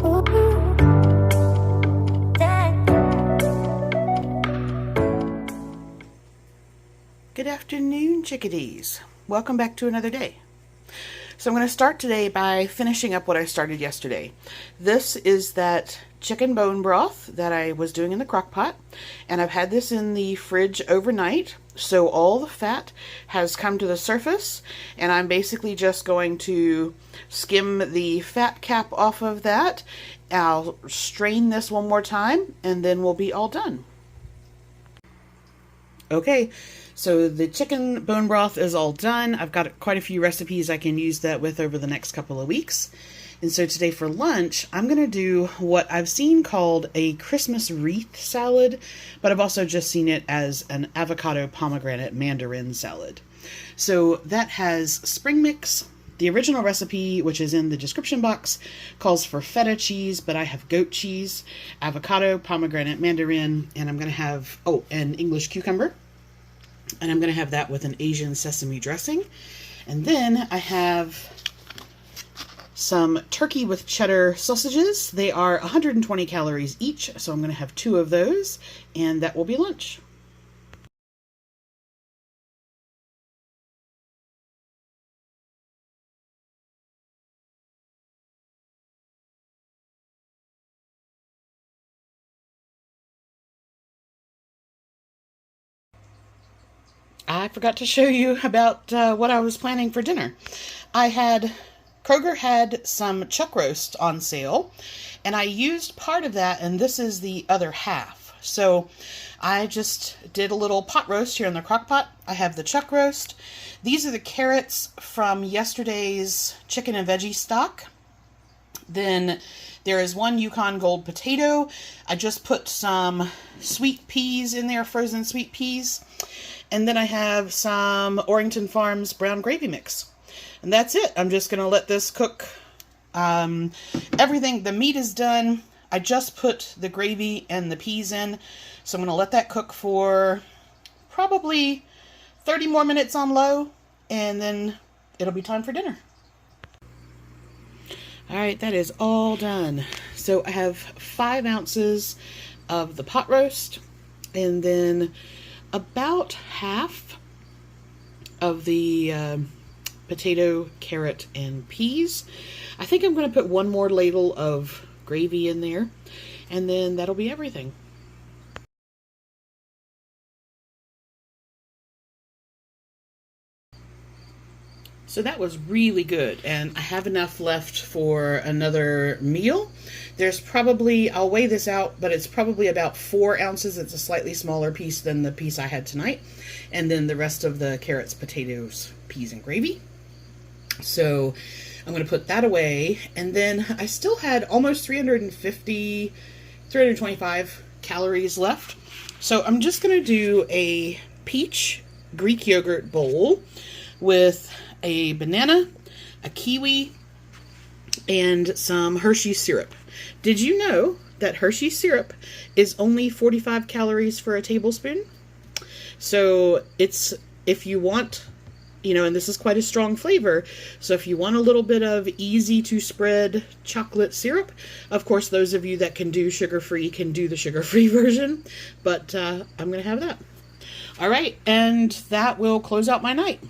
Good afternoon, chickadees. Welcome back to another day. So I'm going to start today by finishing up what I started yesterday. This is that chicken bone broth that I was doing in the crock pot, and I've had this in the fridge overnight, so all the fat has come to the surface, and I'm basically just going to skim the fat cap off of that. I'll strain this one more time, and then we'll be all done. Okay, so the chicken bone broth is all done. I've got quite a few recipes I can use that with over the next couple of weeks. And so today for lunch, I'm going to do what I've seen called a Christmas wreath salad, but I've also just seen it as an avocado pomegranate mandarin salad. So that has spring mix. The original recipe, which is in the description box, calls for feta cheese, but I have goat cheese, avocado, pomegranate, mandarin, and I'm going to have, and English cucumber. And I'm going to have that with an Asian sesame dressing. And then I have some turkey with cheddar sausages. They are 120 calories each, so I'm going to have 2 of those, and that will be lunch. I forgot to show you about what I was planning for dinner. Kroger had some chuck roast on sale, and I used part of that, and this is the other half. So I just did a little pot roast here in the crock pot. I have the chuck roast. These are the carrots from yesterday's chicken and veggie stock. Then there is 1 Yukon Gold potato. I just put some sweet peas in there, frozen sweet peas. And then I have some Orrington Farms brown gravy mix. And that's it. I'm just going to let this cook. Everything, the meat is done. I just put the gravy and the peas in. So I'm going to let that cook for probably 30 more minutes on low. And then it'll be time for dinner. Alright, that is all done. So I have 5 ounces of the pot roast. And then about half of the potato, carrot, and peas. I think I'm going to put 1 more ladle of gravy in there, and then that'll be everything. So that was really good, and I have enough left for another meal. There's probably, I'll weigh this out, but it's probably about 4 ounces. It's a slightly smaller piece than the piece I had tonight. And then the rest of the carrots, potatoes, peas, and gravy. So I'm going to put that away. And then I still had almost 325 calories left. So I'm just going to do a peach Greek yogurt bowl with a banana, a kiwi, and some Hershey's syrup. Did you know that Hershey's syrup is only 45 calories for a tablespoon? So it's, if you want, and this is quite a strong flavor, so if you want a little bit of easy to spread chocolate syrup, of course those of you that can do sugar-free can do the sugar-free version, but I'm going to have that. Alright, and that will close out my night.